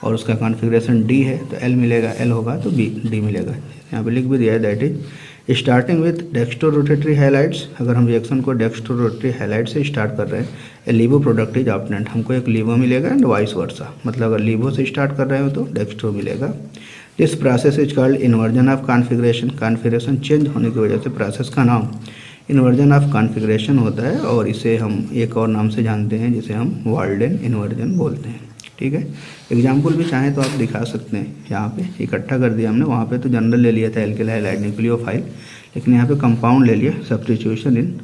और उसका configuration D है तो L मिलेगा, L होगा तो D मिलेगा। यहाँ पे लिख भी दिया है that is starting with dextro rotatory highlights. अगर हम रिएक्शन को डेक्स्ट्रो रोटेटरी हाइलाइट से स्टार्ट कर रहे हैं, ए लीवो प्रोडक्ट इज ऑप्टेंट, हमको एक लीवो मिलेगा एंड वाइस वर्सा। मतलब अगर लीवो से स्टार्ट कर रहे हो तो डेक्स्ट्रो मिलेगा। This process is called inversion of configuration. Configuration change होने की वजह से प्रोसेस का नाम इन्वर्जन ऑफ कॉन्फ़िगरेशन होता है और इसे हम एक और नाम से जानते हैं जिसे हम वाल्डेन इन्वर्जन बोलते हैं। ठीक है, एग्जाम्पल भी चाहें तो आप दिखा सकते हैं। यहाँ पे इकट्ठा कर दिया हमने, वहाँ पे तो जनरल ले लिया था एल्किल हैलाइड न्यूक्लियोफाइल, लेकिन यहाँ पे कंपाउंड ले लिया। Substitution in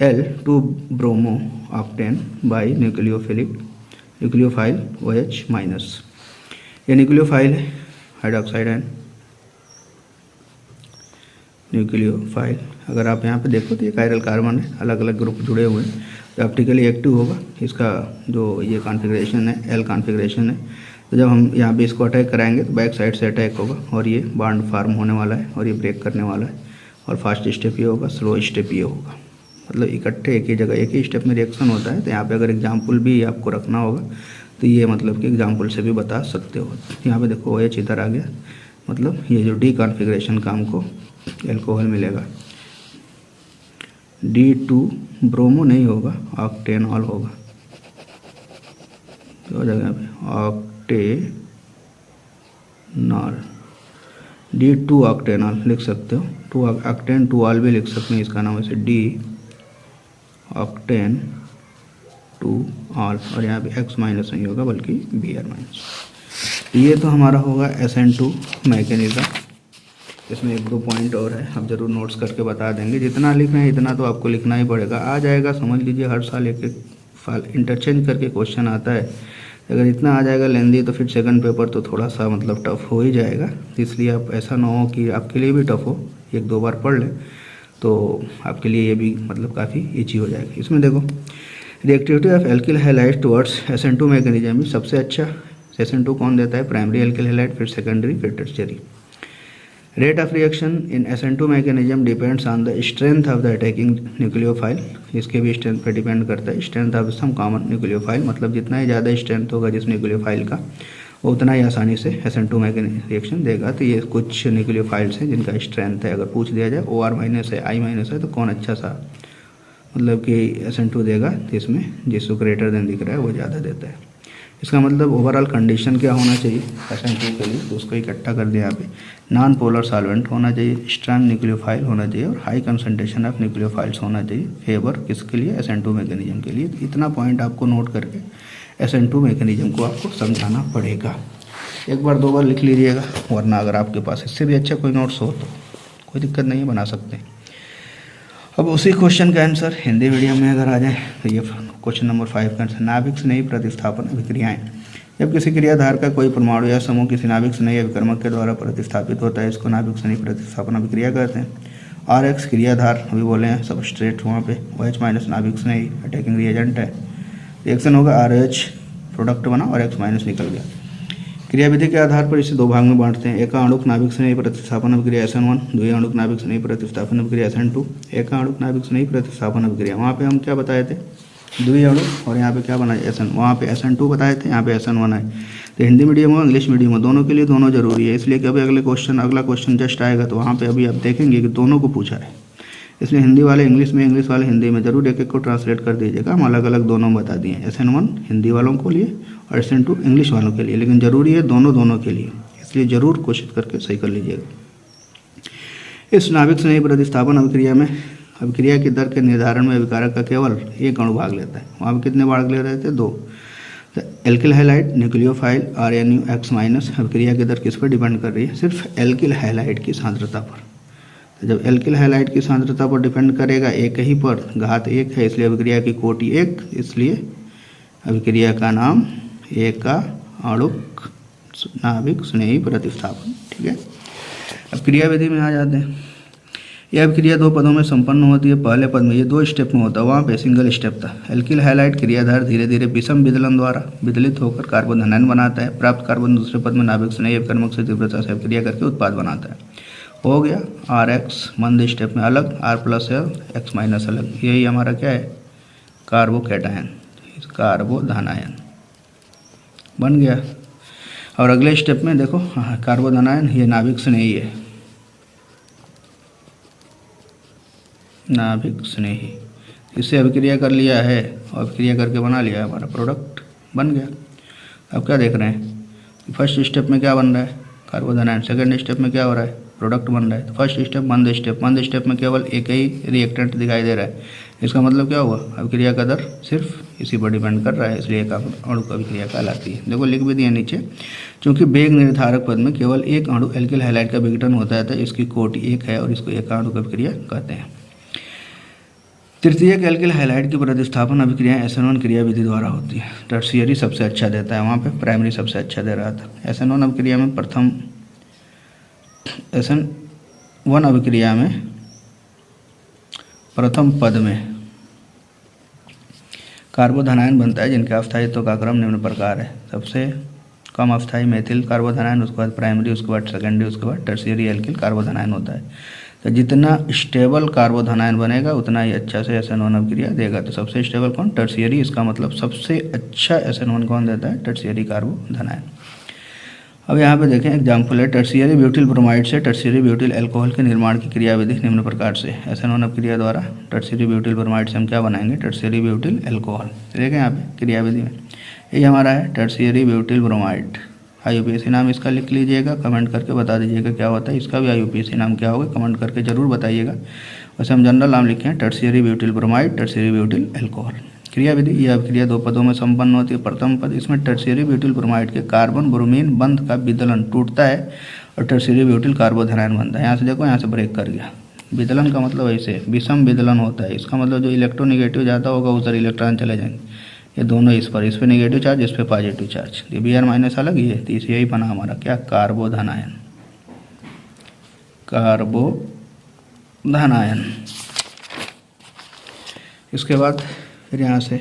L2 bromo octane by nucleophile OH-। ये न्यूक्लियोफाइल है, हाइड्रोक्साइड आयन न्यूक्लियोफाइल। अगर आप यहाँ पे देखो तो ये कायरल कार्बन है, अलग अलग ग्रुप जुड़े हुए हैं, तो ऑप्टिकली एक्टिव होगा। इसका जो ये कॉन्फ़िगरेशन है L कॉन्फ़िगरेशन है। तो जब हम यहाँ पे इसको अटैक कराएंगे तो बैक साइड से अटैक होगा और ये बॉन्ड फार्म होने वाला है और ये ब्रेक करने वाला है। और फास्ट स्टेप ये होगा, स्लो स्टेप ये होगा। मतलब इकट्ठे एक ही जगह एक ही स्टेप में रिएक्शन होता है। तो यहाँ पे अगर एग्जाम्पल भी आपको रखना होगा तो ये मतलब कि एग्जाम्पल से भी बता सकते हो। यहाँ पे देखो OH इधर आ गया, मतलब ये जो D कॉन्फ़िगरेशन का हमको एल्कोहल मिलेगा, D2 ब्रोमो नहीं होगा, ऑक्टेनॉल होगा। तो हो जाएगा यहाँ पे ऑक्टेनॉल, D2 ऑक्टेनॉल लिख सकते हो, 2 ऑक्टेन 2 ऑल भी लिख सकते हैं, इसका नाम ऐसे D ऑक्टेन 2 ऑल, और यहाँ पे X माइनस नहीं होगा बल्कि Br माइनस। ये तो हमारा होगा SN2 मैकेनिज्म। इसमें 1-2 पॉइंट और है, हम जरूर नोट्स करके बता देंगे। जितना लिख रहे हैं इतना तो आपको लिखना ही पड़ेगा, आ जाएगा, समझ लीजिए हर साल एक एक फाइल इंटरचेंज करके क्वेश्चन आता है। अगर इतना आ जाएगा लेंदी तो फिर सेकंड पेपर तो थोड़ा सा मतलब टफ हो ही जाएगा। इसलिए आप ऐसा ना हो कि आपके लिए भी टफ हो, 1-2 बार पढ़ लें तो आपके लिए ये भी मतलब काफ़ी ईजी हो जाएगा। इसमें देखो reactivity of alkyl halide towards SN2 mechanism में सबसे अच्छा SN2 कौन देता है? प्राइमरी एल्किल हैलाइड, फिर सेकेंडरी, फिर tertiary. Rate of reaction in SN2 mechanism depends on the strength of the attacking nucleophile. इसके भी स्ट्रेंथ पर डिपेंड करता है, strength of some common nucleophile, मतलब जितना ही ज़्यादा स्ट्रेंथ होगा जिस न्यूक्लियोफाइल का वो उतना ही आसानी से SN2 मैकेनिज्म रिएक्शन देगा। तो ये कुछ न्यूक्लियोफाइल्स हैं जिनका स्ट्रेंथ है, अगर पूछ दिया जाए OR माइनस है, I माइनस है, तो कौन अच्छा सा मतलब कि SN2 देगा, तो इसमें जिसको ग्रेटर देन दिख रहा है वो ज़्यादा देता है। इसका मतलब ओवरऑल कंडीशन क्या होना चाहिए SN2 के लिए, तो उसको इकट्ठा कर दिया यहाँ पे। नॉन पोलर सॉल्वेंट होना चाहिए, स्ट्रॉन्ग न्यूक्लियोफाइल होना चाहिए और हाई कंसंट्रेशन ऑफ न्यूक्लियोफाइल्स होना चाहिए। फेवर किसके लिए? SN2 मैकेनिज्म के लिए। इतना पॉइंट आपको नोट करके SN2 मैकेनिज्म को आपको समझाना पड़ेगा। 1-2 बार लिख लीजिएगा, वरना अगर आपके पास इससे भी अच्छा कोई नोट्स हो तो कोई दिक्कत नहीं है, बना सकते हैं। अब उसी क्वेश्चन का आंसर हिंदी मीडियम में अगर आ जाए तो ये क्वेश्चन नंबर 5 का आंसर नाभिक से नई प्रतिस्थापन अभिक्रियाएं। जब किसी क्रियाधार का कोई परमाणु या समूह किसी नाभिक से नई अभिकर्मक के द्वारा प्रतिस्थापित होता है, इसको नाभिक से नई प्रतिस्थापन अभिक्रिया कहते हैं। RH क्रियाधार अभी बोले हैं, सबस्ट्रेट वहाँ पे, OH माइनस नाभिक से नई अटैकिंग रिएजेंट है। रिएक्शन होगा RH प्रोडक्ट बना और X माइनस निकल गया। क्रियाविधि के आधार पर इसे 2 भाग में बांटते हैं। एक आणुक नाभिक से नई प्रतिस्थापन अभिक्रिया SN1, द्वितीय आणुक नाभिक से नई प्रतिस्थापन अभिक्रिया SN2। एक आणुक नाभिक से नई प्रतिस्थापन अभिक्रिया, वहाँ पे हम क्या बताए थे? द्वितीय आणुक, और यहाँ पे क्या बना SN, वहाँ पे SN2 बताए थे, यहाँ पे SN1 है। तो हिंदी मीडियम हो इंग्लिश मीडियम हो, दोनों के लिए दोनों जरूरी है। इसलिए कि अभी अगला क्वेश्चन जस्ट आएगा तो वहाँ पर अभी आप देखेंगे कि दोनों को पूछा है। इसलिए हिंदी वाले इंग्लिश में, इंग्लिश वाले हिंदी में, जरूर एक को ट्रांसलेट कर दीजिएगा। हम अलग अलग दोनों बता दिए, SN1 हिंदी वालों के लिए और SN2 इंग्लिश वालों के लिए, लेकिन ज़रूरी है दोनों के लिए, इसलिए ज़रूर कोशिश करके सही कर लीजिएगा। इस नाभिक से नई प्रतिस्थापन अभिक्रिया में अभिक्रिया की दर के निर्धारण में अभिकारक का केवल एक अणु भाग लेता है। वहाँ पर कितने भाग ले रहे थे? 2। तो alkyl halide nucleophile RNU X minus अभिक्रिया की दर किस पर डिपेंड कर रही है? सिर्फ एल्किल हैलाइड की सांद्रता पर। तो जब एल्किल हैलाइड की सांद्रता पर डिपेंड करेगा, एक ही पर, घात 1 है, इसलिए अभिक्रिया की कोटि 1, इसलिए अभिक्रिया का नाम एक आणुक नाभिक स्नेही प्रतिस्थापन। ठीक है, अब क्रियाविधि में आ जाते हैं। यह अभिक्रिया 2 पदों में संपन्न होती है। पहले पद में ये 2 स्टेप में होता है, वहाँ पे सिंगल स्टेप था। एल्किल हैलाइड क्रियाधार धीरे धीरे विषम विदलन द्वारा विदलित होकर कार्बोधनायन बनाता है। प्राप्त कार्बन दूसरे पद में नाभिक स्नेही अभिकर्मक से तीव्रता से अभिक्रिया करके उत्पाद बनाता है। हो गया RH मंद स्टेप में अलग, R+L X माइनस अलग। यही हमारा क्या है? कार्बोकैटायन, कार्बोधनायन बन गया। और अगले स्टेप में देखो कार्बोधनायन, ये नाभिक स्नेही है, नाभिक स्नेही, इससे अभिक्रिया कर लिया है और अभिक्रिया करके बना लिया है, हमारा प्रोडक्ट बन गया। अब क्या देख रहे हैं? फर्स्ट स्टेप में क्या बन रहा है? कार्बोधनायन। सेकंड स्टेप में क्या हो रहा है? प्रोडक्ट बन रहा है। तो फर्स्ट स्टेप मंद स्टेप में केवल एक ही रिएक्टेंट दिखाई दे रहा है। इसका मतलब क्या हुआ? अभिक्रिया का दर सिर्फ इसी पर डिपेंड कर रहा है, इसलिए एक अणु अभिक्रिया कहलाती है। देखो लिख भी दिया नीचे, चूंकि वेग निर्धारक पद में केवल एक अणु एल्किल हैलाइड का विघटन होता है, तो इसकी कोटि 1 है और इसको एक अणु अभिक्रिया कहते हैं। तृतीयक एल्किल हैलाइड की प्रतिस्थापन अभिक्रियाएं SN1 क्रियाविधि द्वारा होती है। टर्शियरी सबसे अच्छा देता है, वहाँ पे प्राइमरी सबसे अच्छा दे रहा था। SN1 अभिक्रिया में SN1 अभिक्रिया में प्रथम पद में कार्बोधनायन बनता है, जिनके अस्थायित्व का क्रम निम्न प्रकार है। सबसे कम अस्थायी मेथिल कार्बोधनायन, उसके बाद प्राइमरी, उसके बाद सेकेंडरी, उसके बाद टर्शियरी एल्किल कार्बोधनायन होता है। तो जितना स्टेबल कार्बोधनायन बनेगा उतना ही अच्छा से SN1 अभिक्रिया देगा। तो सबसे स्टेबल कौन? टर्शियरी। इसका मतलब सबसे अच्छा SN1 कौन देता है? टर्शियरी कार्बोधनायन। अब यहाँ पे देखें एग्जाम्पल है, टर्शियरी ब्यूटिल ब्रोमाइड से टर्शियरी ब्यूटिल अल्कोहल के निर्माण की क्रियाविधि निम्न प्रकार से। SN1 अपक्रिया द्वारा टर्शियरी ब्यूटिल ब्रोमाइड से हम क्या बनाएंगे, टर्शियरी ब्यूटिल अल्कोहल। देखें यहाँ पे क्रियाविधि में ये हमारा है टर्शियरी ब्यूटिल ब्रोमाइड। IUPAC नाम इसका लिख लीजिएगा, कमेंट करके बता दीजिएगा क्या होता है। इसका भी IUPAC नाम क्या होगा कमेंट करके ज़रूर बताइएगा। वैसे हम जनरल नाम लिखे हैं tertiary butyl bromide, tertiary butyl alcohol. क्रियाविधि, यह अभिक्रिया 2 पदों में संपन्न होती है। प्रथम पद, इसमें टर्शियरी ब्यूटिल ब्रोमाइड के कार्बन ब्रोमीन बंध का विदलन टूटता है और टर्शियरी ब्यूटिल कार्बोधनायन बनता है। यहाँ से देखो, यहाँ से ब्रेक कर गया। विदलन का मतलब ऐसे विषम विदलन होता है। इसका मतलब जो इलेक्ट्रोनेगेटिव जाता होगा उधर इलेक्ट्रॉन चले जाएंगे। ये दोनों इस पर नेगेटिव चार्ज, इस पर पॉजिटिव चार्ज। ये Br माइनस अलग, ये तीसरी यही बना हमारा क्या, कार्बोधनायन, कार्बोधनायन। इसके बाद फिर यहाँ से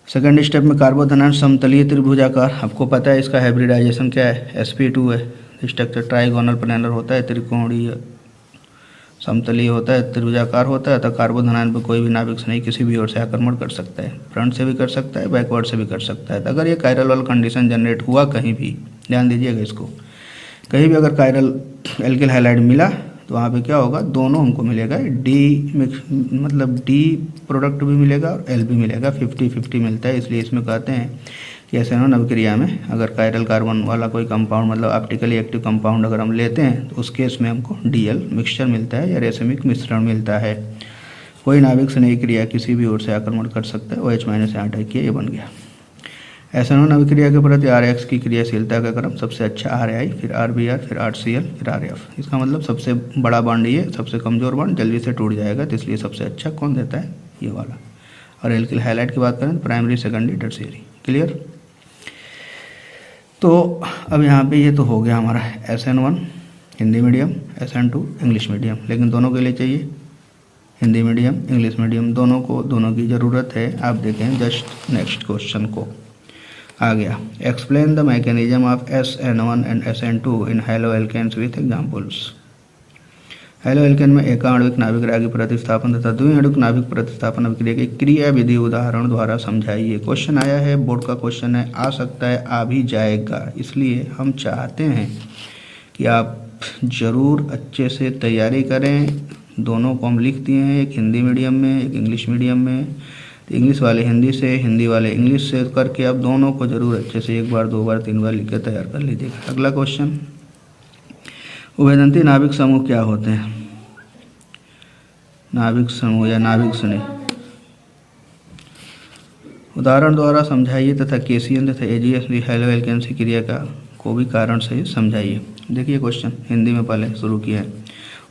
सेकंड स्टेप में कार्बोधनायन समतलीय त्रिभुजाकार। आपको पता है इसका हाइब्रिडाइजेशन क्या है, sp2 है। स्ट्रक्चर ट्राइगोनल प्लेनर होता है, त्रिकोणीय समतलीय होता है, त्रिभुजाकार होता है। तो कार्बोधनायन पर कोई भी नाभिक नहीं किसी भी ओर से आक्रमण कर सकता है, फ्रंट से भी कर सकता है, बैकवर्ड से भी कर सकता है। तो अगर ये कायरल वाला कंडीशन जनरेट हुआ कहीं भी, ध्यान दीजिएगा इसको, कहीं भी अगर कायरल एल्किल हैलाइड मिला तो वहाँ पे क्या होगा, दोनों हमको मिलेगा, डी मतलब डी प्रोडक्ट भी मिलेगा और एल भी मिलेगा, 50-50 मिलता है। इसलिए इसमें कहते हैं कि SN1 अभिक्रिया में अगर कायरल कार्बन वाला कोई कंपाउंड मतलब ऑप्टिकली एक्टिव कंपाउंड अगर हम लेते हैं तो उस केस में हमको DL मिक्सचर मिलता है या रेशमिक मिश्रण मिलता है। कोई नाभिक स्नेही क्रिया किसी भी ओर से आक्रमण कर सकता है। OH- यहाँ टाइप किया, ये बन गया। SN1 अभिक्रिया के प्रति RX की क्रियाशीलता का क्रम सबसे अच्छा RI, फिर RBr, फिर RCl, फिर RF। इसका मतलब सबसे बड़ा बॉन्ड ये, सबसे कमज़ोर बॉन्ड जल्दी से टूट जाएगा, तो इसलिए सबसे अच्छा कौन देता है, ये वाला। और एल्किल हैलाइड की बात करें तो प्राइमरी, सेकेंडरी, टर्शियरी। क्लियर। तो अब यहाँ पे ये तो हो गया हमारा SN1 Hindi medium, SN2 English medium. लेकिन दोनों के लिए चाहिए हिंदी मीडियम, इंग्लिश मीडियम, दोनों की ज़रूरत है। आप देखें जस्ट नेक्स्ट क्वेश्चन को आ गया, explain the mechanism of SN1 and SN2 in halo alkanes with examples. Halo alkane में एकाणविक नाभिक रागी प्रतिस्थापन तथा द्विआणविक नाभिक प्रतिस्थापन अभिक्रिया की क्रियाविधि उदाहरण द्वारा समझाइए। क्वेश्चन आया है, बोर्ड का क्वेश्चन है, आ सकता है, आ भी जाएगा। इसलिए हम चाहते हैं कि आप ज़रूर अच्छे से तैयारी करें। दोनों को हम लिख दिए हैं, एक हिंदी मीडियम में, एक इंग्लिश मीडियम में। इंग्लिश वाले हिंदी से, हिंदी वाले इंग्लिश से करके आप दोनों को ज़रूर अच्छे से 1 बार 2 बार 3 बार लिख के तैयार कर लीजिएगा। अगला क्वेश्चन, उभयदंती नाभिक समूह क्या होते हैं। नाभिक समूह या नाभिक स्नेह उदाहरण द्वारा समझाइए तथा केसियन तथा AgS हैलो एल्केन की क्रिया का को भी कारण से समझाइए। देखिए क्वेश्चन हिंदी में पहले शुरू किया है।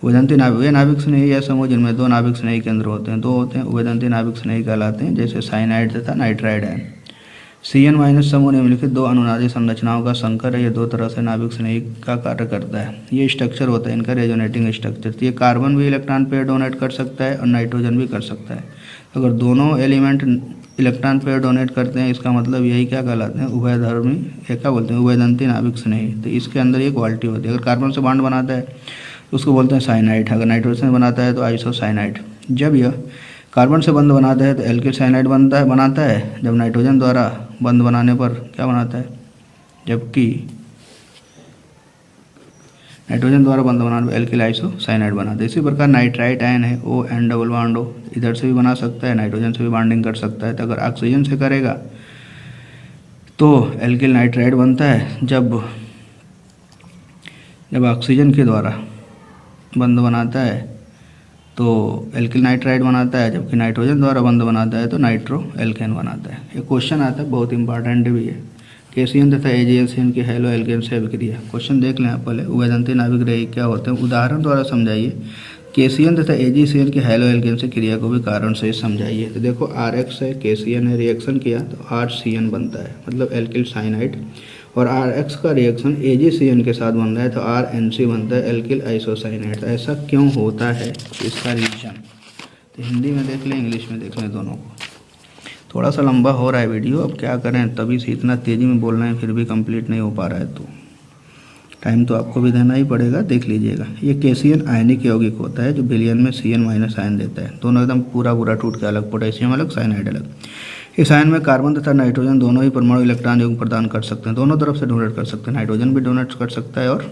उभयदंती नाभिक, वे नाभिक स्नेही या समूह जिनमें 2 नाभिक स्नेही केंद्र होते हैं, 2 होते हैं, उभयदंती नाभिक स्नेही कहलाते हैं, जैसे साइनाइड तथा नाइट्राइड है। CN- समूह निम्नलिखित 2 अनुनादी संरचनाओं का संकर है। ये 2 तरह से नाभिक स्नेही का कार्य करता है। ये स्ट्रक्चर होता है इनका रेजोनेटिंग स्ट्रक्चर। ये कार्बन भी इलेक्ट्रॉन पेयर डोनेट कर सकता है और नाइट्रोजन भी कर सकता है। अगर दोनों एलिमेंट इलेक्ट्रॉन पेयर डोनेट करते हैं, इसका मतलब यही क्या कहलाते हैं, उभयधर्मी, क्या बोलते हैं, उभयदंती नाभिक स्नेही। तो इसके अंदर ये क्वालिटी होती है। अगर कार्बन से बॉन्ड बनाता है तो उसको बोलते हैं साइनाइड, अगर नाइट्रोजन से बनाता है तो आइसोसाइनाइड। जब यह कार्बन से बंध बनाता है तो एल्किल साइनाइड बनाता है। जब नाइट्रोजन द्वारा बंध बनाने पर क्या बनाता है, जबकि नाइट्रोजन द्वारा बंध बनाने पर एल्किल आइसोसाइनाइड बनाता है। इसी प्रकार नाइट्राइट आयन है, ON डबल बॉन्ड O, इधर से भी बना सकता है, नाइट्रोजन से भी बॉन्डिंग कर सकता है। तो अगर ऑक्सीजन से करेगा तो एल्किल नाइट्राइड बनता है। जब ऑक्सीजन के द्वारा बंध बनाता है तो एल्किल नाइट्राइड बनाता है, जबकि नाइट्रोजन द्वारा बंध बनाता है तो नाइट्रो एल्केन बनाता है। एक क्वेश्चन आता है, बहुत इंपॉर्टेंट भी है, केसियन तथा AgS की हैलो एल्केन से अभिक्रिया। क्वेश्चन देख लें आप पहले, उभयदंती नाभिक रेही क्या होते हैं, उदाहरण द्वारा समझाइए। केसियन तथा AgCN की हैलो एल्केन से क्रिया को भी कारण से समझाइए। तो देखो RX है, केसियन है, रिएक्शन किया तो RCN बनता है, मतलब एल्किल साइनाइड, और RX का रिएक्शन AgCN के साथ बन रहा है तो RNC बनता है, एल्किल आइसोसाइनाइड। ऐसा क्यों होता है, इसका रीजन तो हिंदी में देख लें, इंग्लिश में देख लें, दोनों को। थोड़ा सा लंबा हो रहा है वीडियो, अब क्या करें, तभी से इतना तेज़ी में बोल रहे हैं फिर भी कंप्लीट नहीं हो पा रहा है, तो टाइम तो आपको भी देना ही पड़ेगा। देख लीजिएगा, ये केसियन आयनिक यौगिक होता है जो विलयन में CN- आयन देता है। दोनों एकदम पूरा टूट के अलग, पोटेशियम अलग, साइनाइड अलग। इस आयन में कार्बन तथा नाइट्रोजन दोनों ही परमाणु इलेक्ट्रॉन युग्म प्रदान कर सकते हैं, दोनों तरफ से डोनेट कर सकते हैं, नाइट्रोजन भी डोनेट कर सकता है और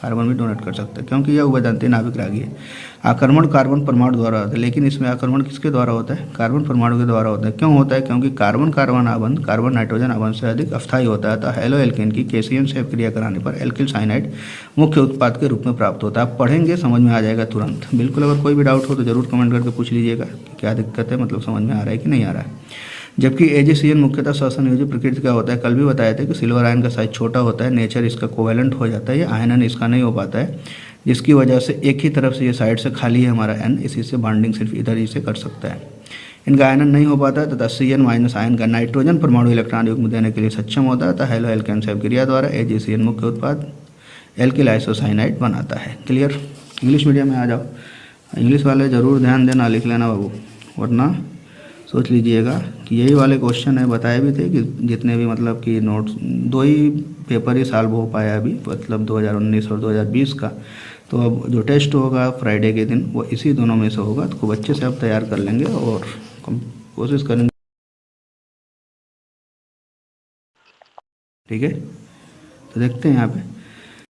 कार्बन भी डोनेट कर सकता है, क्योंकि यह उभयदांती नाभिक रागी है। आक्रमण कार्बन परमाणु द्वारा होता है, लेकिन इसमें आक्रमण किसके द्वारा होता है? कार्बन परमाणु के द्वारा होता है। क्यों होता है? क्योंकि कार्बन कार्बन आबंध कार्बन नाइट्रोजन आबंध से अधिक अस्थायी होता है, अतः हेलो एल्केन की केसीएन से क्रिया कराने पर एल्किल साइनाइड मुख्य उत्पाद के रूप में प्राप्त होता है। आप पढ़ेंगे समझ में आ जाएगा तुरंत। बिल्कुल, अगर कोई भी डाउट हो तो जरूर कमेंट करके पूछ लीजिएगा कि क्या दिक्कत है, मतलब समझ में आ रहा है कि नहीं आ रहा है। जबकि AgCN मुख्यतः सहसंयोजी प्रकृति का होता है। कल भी बताया था कि सिल्वर आयन का साइज छोटा होता है, नेचर इसका कोवेलेंट हो जाता है, ये आयनन इसका नहीं हो पाता है, जिसकी वजह से एक ही तरफ से ये साइड से खाली है हमारा N, इसी से बॉन्डिंग सिर्फ इधर ही से कर सकता है। इनका आयनन नहीं हो पाता है तथा CN- आयन का नाइट्रोजन परमाणु इलेक्ट्रॉन युग्म देने के लिए सक्षम होता है, तथा हेलो एल्केन से क्रिया द्वारा AgCN मुख्य उत्पाद एल्किल आइसोसाइनाइड बनाता है। क्लियर? इंग्लिश मीडियम में आ जाओ, इंग्लिश वाले ज़रूर ध्यान देना, लिख लेना बाबू, वरना सोच लीजिएगा कि यही वाले क्वेश्चन है। बताए भी थे कि जितने भी मतलब कि नोट्स, 2 ही पेपर ही सॉल्व हो पाया अभी, मतलब 2019 और 2020 का। तो अब जो टेस्ट होगा फ्राइडे के दिन वो इसी दोनों में से होगा, तो खूब अच्छे से आप तैयार कर लेंगे और कोशिश करेंगे। ठीक है, तो देखते हैं यहाँ पे